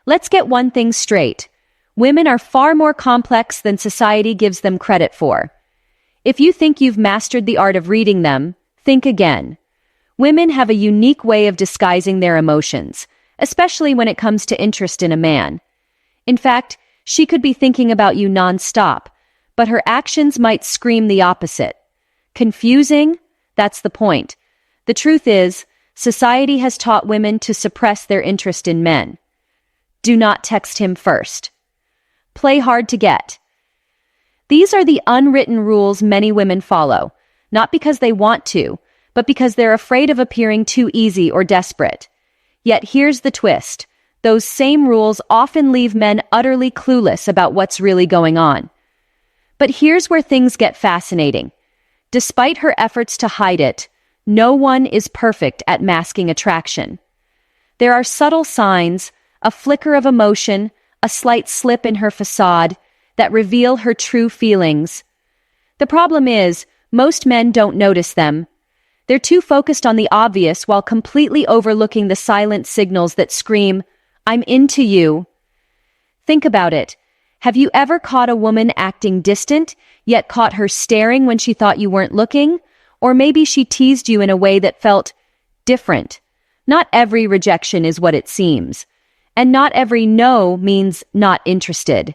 Let's get one thing straight. Women are far more complex than society gives them credit for. If you think you've mastered the art of reading them, think again. Women have a unique way of disguising their emotions, especially when it comes to interest in a man. In fact, she could be thinking about you nonstop, but her actions might scream the opposite. Confusing? That's the point. The truth is, society has taught women to suppress their interest in men. Do not text him first. Play hard to get. These are the unwritten rules many women follow, not because they want to, but because they're afraid of appearing too easy or desperate. Yet here's the twist. Those same rules often leave men utterly clueless about what's really going on. But here's where things get fascinating. Despite her efforts to hide it, no one is perfect at masking attraction. There are subtle signs, a flicker of emotion, a slight slip in her facade, that reveal her true feelings. The problem is, most men don't notice them. They're too focused on the obvious while completely overlooking the silent signals that scream, "I'm into you." Think about it. Have you ever caught a woman acting distant, yet caught her staring when she thought you weren't looking? Or maybe she teased you in a way that felt different. Not every rejection is what it seems. And not every no means not interested.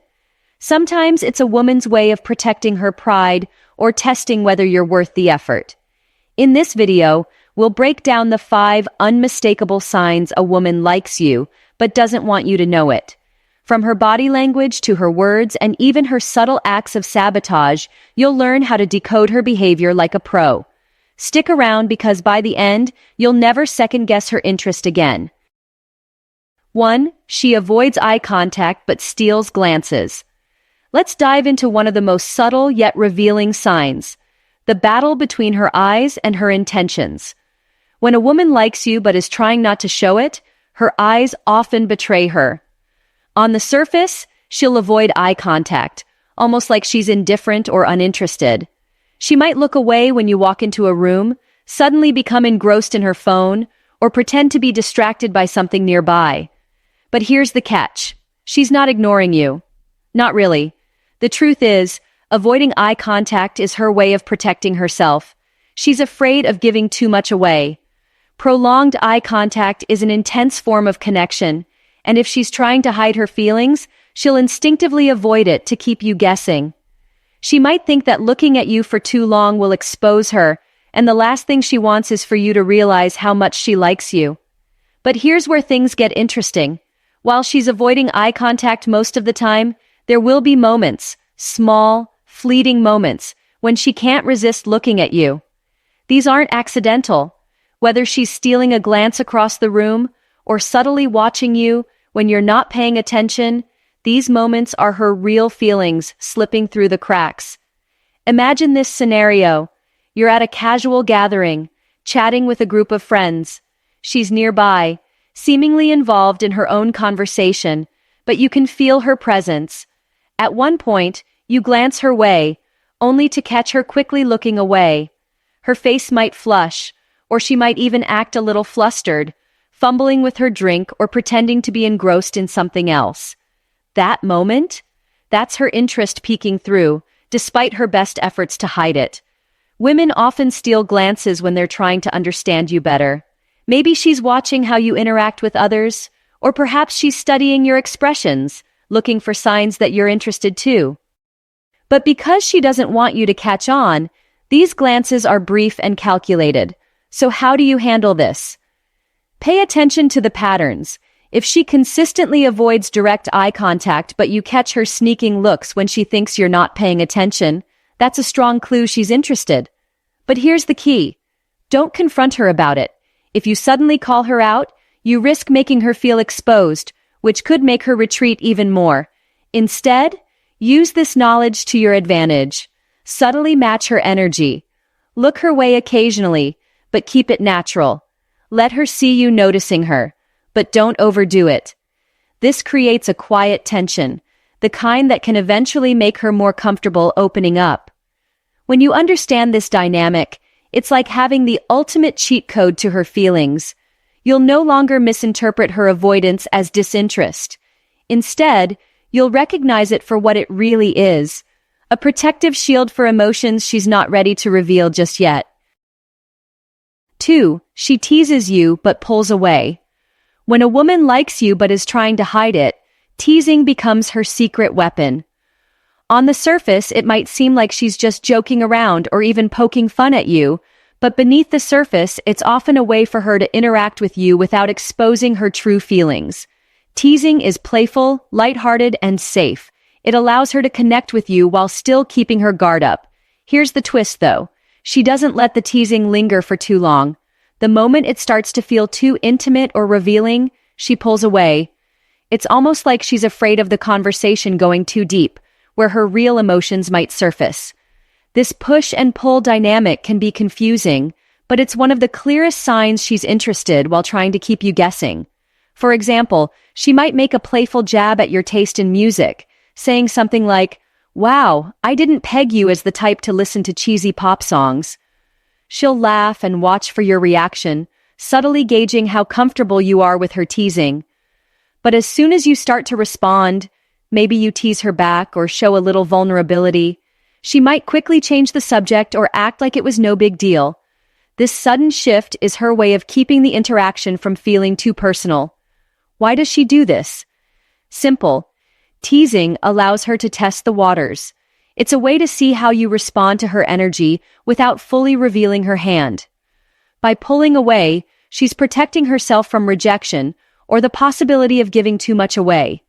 Sometimes it's a woman's way of protecting her pride or testing whether you're worth the effort. In this video, we'll break down the 5 unmistakable signs a woman likes you but doesn't want you to know it. From her body language to her words and even her subtle acts of sabotage, you'll learn how to decode her behavior like a pro. Stick around because by the end, you'll never second-guess her interest again. 1. She avoids eye contact but steals glances. Let's dive into one of the most subtle yet revealing signs, the battle between her eyes and her intentions. When a woman likes you but is trying not to show it, her eyes often betray her. On the surface, she'll avoid eye contact, almost like she's indifferent or uninterested. She might look away when you walk into a room, suddenly become engrossed in her phone, or pretend to be distracted by something nearby. But here's the catch. She's not ignoring you. Not really. The truth is, avoiding eye contact is her way of protecting herself. She's afraid of giving too much away. Prolonged eye contact is an intense form of connection, and if she's trying to hide her feelings, she'll instinctively avoid it to keep you guessing. She might think that looking at you for too long will expose her, and the last thing she wants is for you to realize how much she likes you. But here's where things get interesting. While she's avoiding eye contact most of the time, there will be moments, small, fleeting moments, when she can't resist looking at you. These aren't accidental. Whether she's stealing a glance across the room or subtly watching you when you're not paying attention, these moments are her real feelings slipping through the cracks. Imagine this scenario. You're at a casual gathering, chatting with a group of friends. She's nearby, seemingly involved in her own conversation, but you can feel her presence. At one point, you glance her way, only to catch her quickly looking away. Her face might flush, or she might even act a little flustered, fumbling with her drink or pretending to be engrossed in something else. That moment? That's her interest peeking through, despite her best efforts to hide it. Women often steal glances when they're trying to understand you better. Maybe she's watching how you interact with others, or perhaps she's studying your expressions, looking for signs that you're interested too. But because she doesn't want you to catch on, these glances are brief and calculated. So how do you handle this? Pay attention to the patterns. If she consistently avoids direct eye contact but you catch her sneaking looks when she thinks you're not paying attention, that's a strong clue she's interested. But here's the key. Don't confront her about it. If you suddenly call her out, you risk making her feel exposed, which could make her retreat even more. Instead, use this knowledge to your advantage. Subtly match her energy. Look her way occasionally, but keep it natural. Let her see you noticing her, but don't overdo it. This creates a quiet tension, the kind that can eventually make her more comfortable opening up. When you understand this dynamic, it's like having the ultimate cheat code to her feelings. You'll no longer misinterpret her avoidance as disinterest. Instead, you'll recognize it for what it really is, a protective shield for emotions she's not ready to reveal just yet. 2. She teases you but pulls away. When a woman likes you but is trying to hide it, teasing becomes her secret weapon. On the surface, it might seem like she's just joking around or even poking fun at you, but beneath the surface, it's often a way for her to interact with you without exposing her true feelings. Teasing is playful, lighthearted, and safe. It allows her to connect with you while still keeping her guard up. Here's the twist, though. She doesn't let the teasing linger for too long. The moment it starts to feel too intimate or revealing, she pulls away. It's almost like she's afraid of the conversation going too deep, where her real emotions might surface. This push and pull dynamic can be confusing, but it's one of the clearest signs she's interested while trying to keep you guessing. For example, she might make a playful jab at your taste in music, saying something like, "Wow, I didn't peg you as the type to listen to cheesy pop songs." She'll laugh and watch for your reaction, subtly gauging how comfortable you are with her teasing. But as soon as you start to respond, maybe you tease her back or show a little vulnerability, she might quickly change the subject or act like it was no big deal. This sudden shift is her way of keeping the interaction from feeling too personal. Why does she do this? Simple. Teasing allows her to test the waters. It's a way to see how you respond to her energy without fully revealing her hand. By pulling away, she's protecting herself from rejection or the possibility of giving too much away.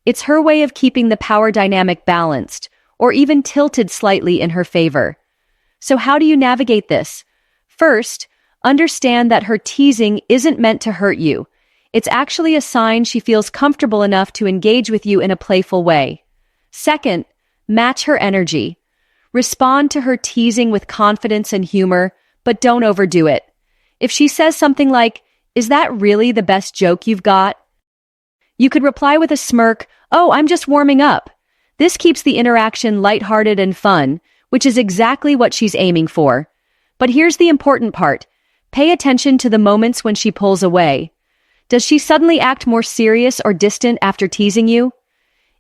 It's her way of keeping the power dynamic balanced, or even tilted slightly in her favor. So how do you navigate this? First, understand that her teasing isn't meant to hurt you. It's actually a sign she feels comfortable enough to engage with you in a playful way. Second, match her energy. Respond to her teasing with confidence and humor, but don't overdo it. If she says something like, "Is that really the best joke you've got?" you could reply with a smirk, "Oh, I'm just warming up." This keeps the interaction lighthearted and fun, which is exactly what she's aiming for. But here's the important part. Pay attention to the moments when she pulls away. Does she suddenly act more serious or distant after teasing you?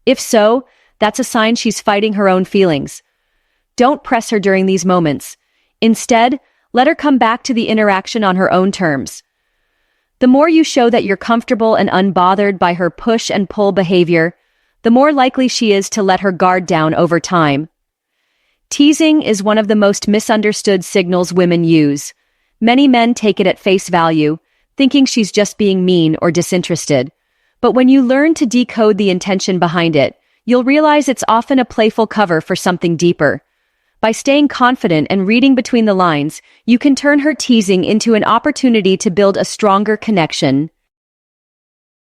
If so, that's a sign she's fighting her own feelings. Don't press her during these moments. Instead, let her come back to the interaction on her own terms. The more you show that you're comfortable and unbothered by her push and pull behavior, the more likely she is to let her guard down over time. Teasing is one of the most misunderstood signals women use. Many men take it at face value, thinking she's just being mean or disinterested. But when you learn to decode the intention behind it, you'll realize it's often a playful cover for something deeper. By staying confident and reading between the lines, you can turn her teasing into an opportunity to build a stronger connection.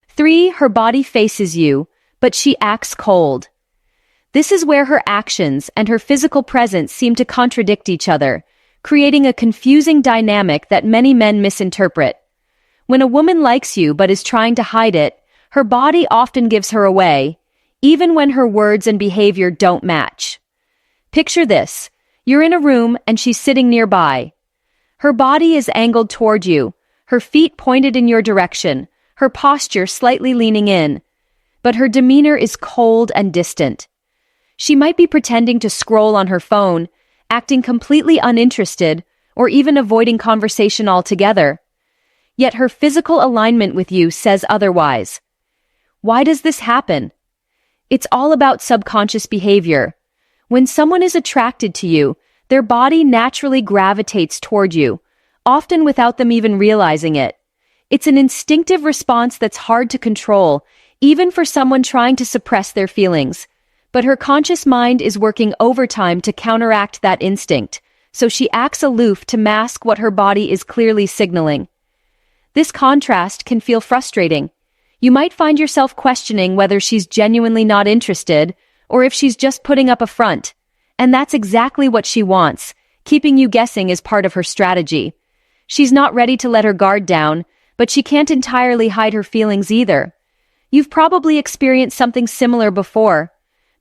3. Her body faces you, but she acts cold. This is where her actions and her physical presence seem to contradict each other, creating a confusing dynamic that many men misinterpret. When a woman likes you but is trying to hide it, her body often gives her away, even when her words and behavior don't match. Picture this. You're in a room and she's sitting nearby. Her body is angled toward you, her feet pointed in your direction, her posture slightly leaning in, but her demeanor is cold and distant. She might be pretending to scroll on her phone, acting completely uninterested, or even avoiding conversation altogether. Yet her physical alignment with you says otherwise. Why does this happen? It's all about subconscious behavior. When someone is attracted to you, their body naturally gravitates toward you, often without them even realizing it. It's an instinctive response that's hard to control, even for someone trying to suppress their feelings. But her conscious mind is working overtime to counteract that instinct, so she acts aloof to mask what her body is clearly signaling. This contrast can feel frustrating. You might find yourself questioning whether she's genuinely not interested, or if she's just putting up a front. And that's exactly what she wants. Keeping you guessing is part of her strategy. She's not ready to let her guard down, but she can't entirely hide her feelings either. You've probably experienced something similar before.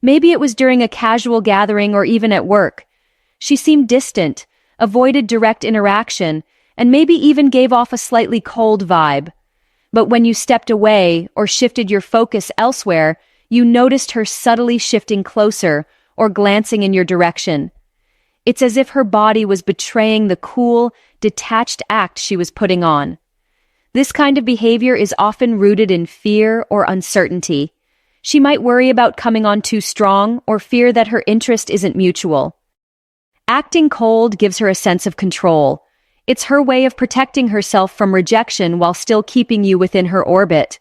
Maybe it was during a casual gathering or even at work. She seemed distant, avoided direct interaction, and maybe even gave off a slightly cold vibe. But when you stepped away or shifted your focus elsewhere, you noticed her subtly shifting closer or glancing in your direction. It's as if her body was betraying the cool, detached act she was putting on. This kind of behavior is often rooted in fear or uncertainty. She might worry about coming on too strong or fear that her interest isn't mutual. Acting cold gives her a sense of control. It's her way of protecting herself from rejection while still keeping you within her orbit.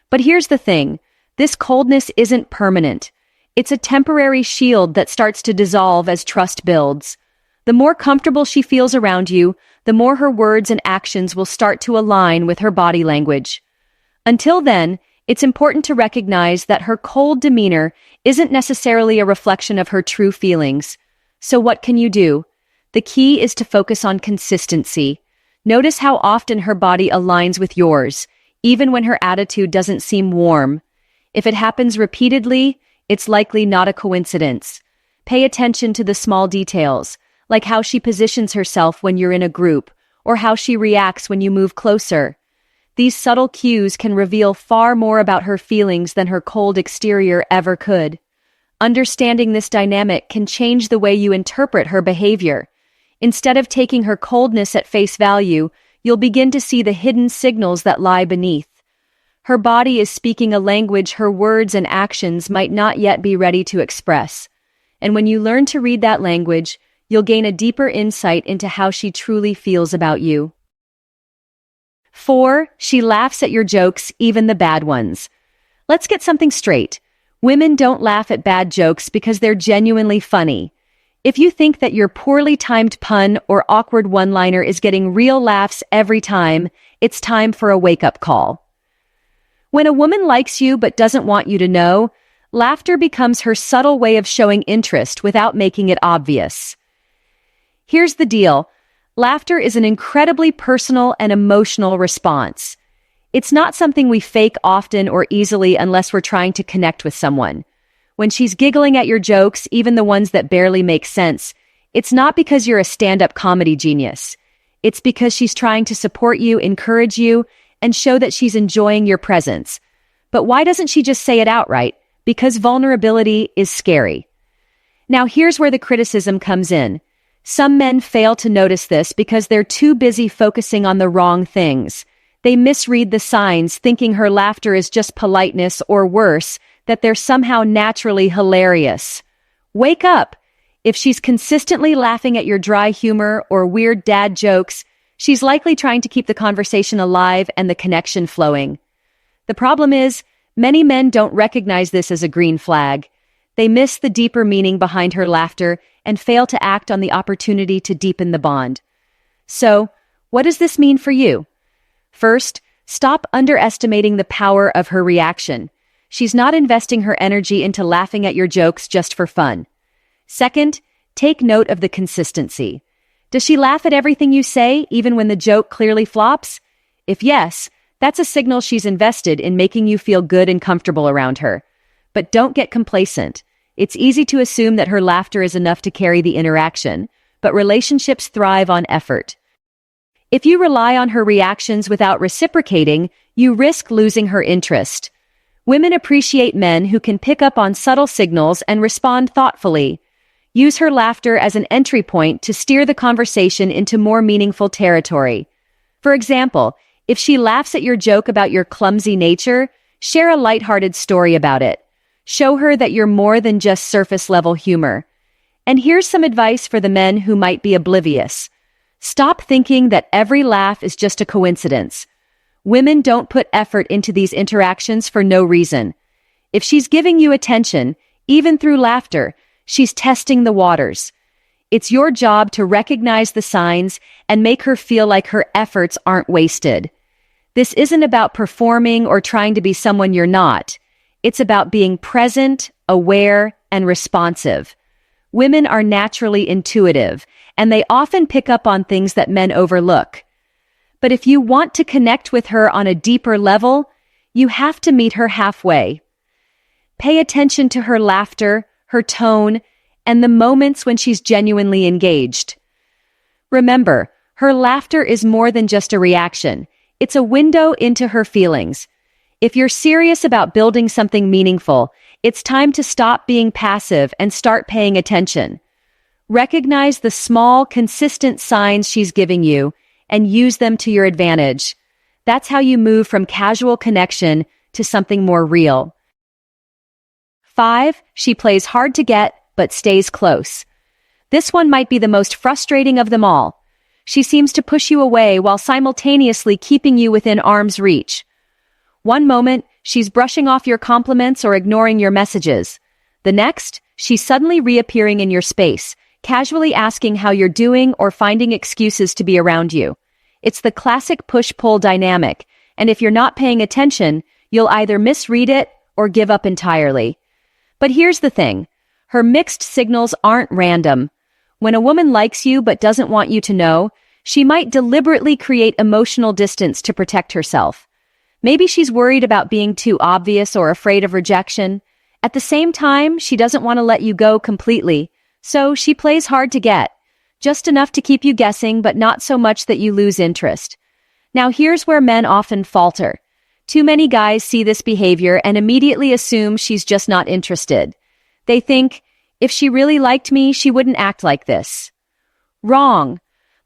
But here's the thing, this coldness isn't permanent. It's a temporary shield that starts to dissolve as trust builds. The more comfortable she feels around you, the more her words and actions will start to align with her body language. Until then, it's important to recognize that her cold demeanor isn't necessarily a reflection of her true feelings. So what can you do? The key is to focus on consistency. Notice how often her body aligns with yours, even when her attitude doesn't seem warm. If it happens repeatedly, it's likely not a coincidence. Pay attention to the small details, like how she positions herself when you're in a group, or how she reacts when you move closer. These subtle cues can reveal far more about her feelings than her cold exterior ever could. Understanding this dynamic can change the way you interpret her behavior. Instead of taking her coldness at face value, you'll begin to see the hidden signals that lie beneath. Her body is speaking a language her words and actions might not yet be ready to express. And when you learn to read that language, you'll gain a deeper insight into how she truly feels about you. 4. She laughs at your jokes, even the bad ones. Let's get something straight. Women don't laugh at bad jokes because they're genuinely funny. If you think that your poorly timed pun or awkward one-liner is getting real laughs every time, it's time for a wake-up call. When a woman likes you but doesn't want you to know, laughter becomes her subtle way of showing interest without making it obvious. Here's the deal. Laughter is an incredibly personal and emotional response. It's not something we fake often or easily unless we're trying to connect with someone. When she's giggling at your jokes, even the ones that barely make sense, it's not because you're a stand-up comedy genius. It's because she's trying to support you, encourage you, and show that she's enjoying your presence. But why doesn't she just say it outright? Because vulnerability is scary. Now here's where the criticism comes in. Some men fail to notice this because they're too busy focusing on the wrong things. They misread the signs, thinking her laughter is just politeness or worse, that they're somehow naturally hilarious. Wake up! If she's consistently laughing at your dry humor or weird dad jokes, she's likely trying to keep the conversation alive and the connection flowing. The problem is, many men don't recognize this as a green flag. They miss the deeper meaning behind her laughter and fail to act on the opportunity to deepen the bond. So, what does this mean for you? First, stop underestimating the power of her reaction. She's not investing her energy into laughing at your jokes just for fun. Second, take note of the consistency. Does she laugh at everything you say, even when the joke clearly flops? If yes, that's a signal she's invested in making you feel good and comfortable around her. But don't get complacent. It's easy to assume that her laughter is enough to carry the interaction, but relationships thrive on effort. If you rely on her reactions without reciprocating, you risk losing her interest. Women appreciate men who can pick up on subtle signals and respond thoughtfully. Use her laughter as an entry point to steer the conversation into more meaningful territory. For example, if she laughs at your joke about your clumsy nature, share a lighthearted story about it. Show her that you're more than just surface-level humor. And here's some advice for the men who might be oblivious. Stop thinking that every laugh is just a coincidence. Women don't put effort into these interactions for no reason. If she's giving you attention, even through laughter, she's testing the waters. It's your job to recognize the signs and make her feel like her efforts aren't wasted. This isn't about performing or trying to be someone you're not. It's about being present, aware, and responsive. Women are naturally intuitive, and they often pick up on things that men overlook. But if you want to connect with her on a deeper level, you have to meet her halfway. Pay attention to her laughter, her tone, and the moments when she's genuinely engaged. Remember, her laughter is more than just a reaction. It's a window into her feelings. If you're serious about building something meaningful, it's time to stop being passive and start paying attention. Recognize the small, consistent signs she's giving you and use them to your advantage. That's how you move from casual connection to something more real. 5. She plays hard to get, but stays close. This one might be the most frustrating of them all. She seems to push you away while simultaneously keeping you within arm's reach. One moment, she's brushing off your compliments or ignoring your messages. The next, she's suddenly reappearing in your space, casually asking how you're doing or finding excuses to be around you. It's the classic push-pull dynamic, and if you're not paying attention, you'll either misread it or give up entirely. But here's the thing. Her mixed signals aren't random. When a woman likes you but doesn't want you to know, she might deliberately create emotional distance to protect herself. Maybe she's worried about being too obvious or afraid of rejection. At the same time, she doesn't want to let you go completely, so she plays hard to get. Just enough to keep you guessing, but not so much that you lose interest. Now here's where men often falter. Too many guys see this behavior and immediately assume she's just not interested. They think, if she really liked me, she wouldn't act like this. Wrong.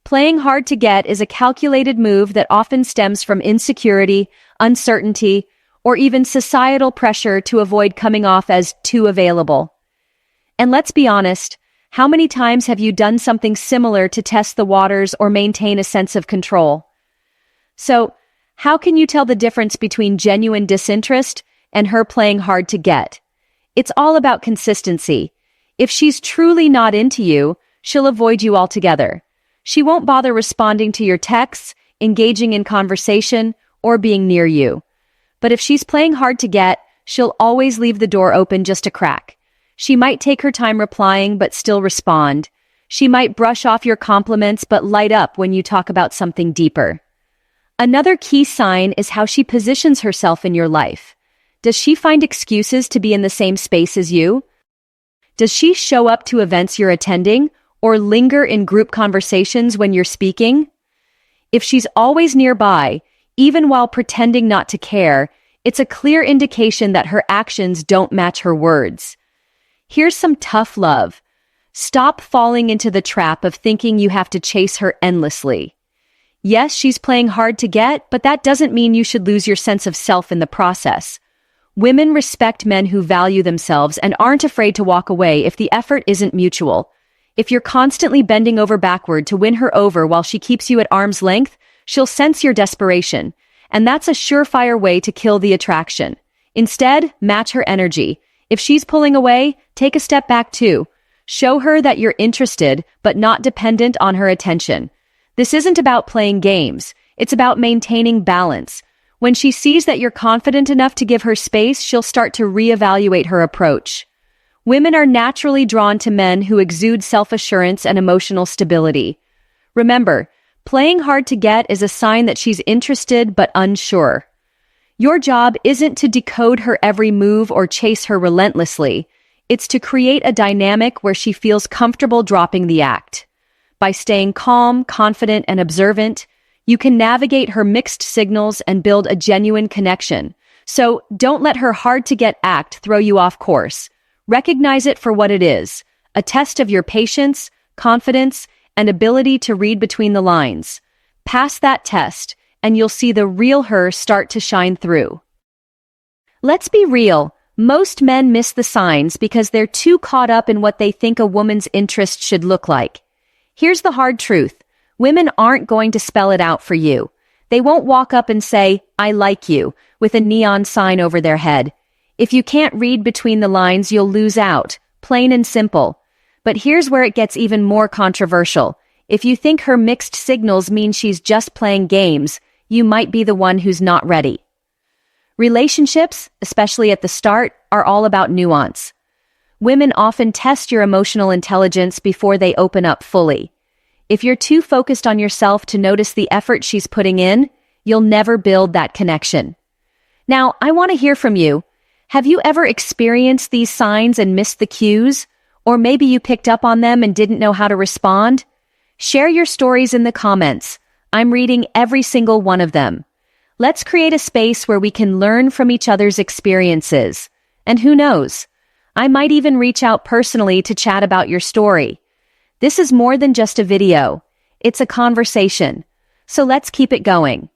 Playing hard to get is a calculated move that often stems from insecurity, uncertainty, or even societal pressure to avoid coming off as too available. And let's be honest, how many times have you done something similar to test the waters or maintain a sense of control? So, how can you tell the difference between genuine disinterest and her playing hard to get? It's all about consistency. If she's truly not into you, she'll avoid you altogether. She won't bother responding to your texts, engaging in conversation, or being near you. But if she's playing hard to get, she'll always leave the door open just a crack. She might take her time replying but still respond. She might brush off your compliments but light up when you talk about something deeper. Another key sign is how she positions herself in your life. Does she find excuses to be in the same space as you? Does she show up to events you're attending or linger in group conversations when you're speaking? If she's always nearby, even while pretending not to care, it's a clear indication that her actions don't match her words. Here's some tough love. Stop falling into the trap of thinking you have to chase her endlessly. Yes, she's playing hard to get, but that doesn't mean you should lose your sense of self in the process. Women respect men who value themselves and aren't afraid to walk away if the effort isn't mutual. If you're constantly bending over backward to win her over while she keeps you at arm's length, she'll sense your desperation, and that's a surefire way to kill the attraction. Instead, match her energy. If she's pulling away, take a step back too. Show her that you're interested, but not dependent on her attention. This isn't about playing games. It's about maintaining balance. When she sees that you're confident enough to give her space, she'll start to reevaluate her approach. Women are naturally drawn to men who exude self-assurance and emotional stability. Remember, playing hard to get is a sign that she's interested but unsure. Your job isn't to decode her every move or chase her relentlessly. It's to create a dynamic where she feels comfortable dropping the act. By staying calm, confident, and observant, you can navigate her mixed signals and build a genuine connection. So don't let her hard-to-get act throw you off course. Recognize it for what it is, a test of your patience, confidence, and ability to read between the lines. Pass that test, and you'll see the real her start to shine through. Let's be real. Most men miss the signs because they're too caught up in what they think a woman's interest should look like. Here's the hard truth. Women aren't going to spell it out for you. They won't walk up and say, "I like you," with a neon sign over their head. If you can't read between the lines, you'll lose out. Plain and simple. But here's where it gets even more controversial. If you think her mixed signals mean she's just playing games, you might be the one who's not ready. Relationships, especially at the start, are all about nuance. Women often test your emotional intelligence before they open up fully. If you're too focused on yourself to notice the effort she's putting in, you'll never build that connection. Now, I want to hear from you. Have you ever experienced these signs and missed the cues? Or maybe you picked up on them and didn't know how to respond? Share your stories in the comments. I'm reading every single one of them. Let's create a space where we can learn from each other's experiences. And who knows? I might even reach out personally to chat about your story. This is more than just a video. It's a conversation. So let's keep it going.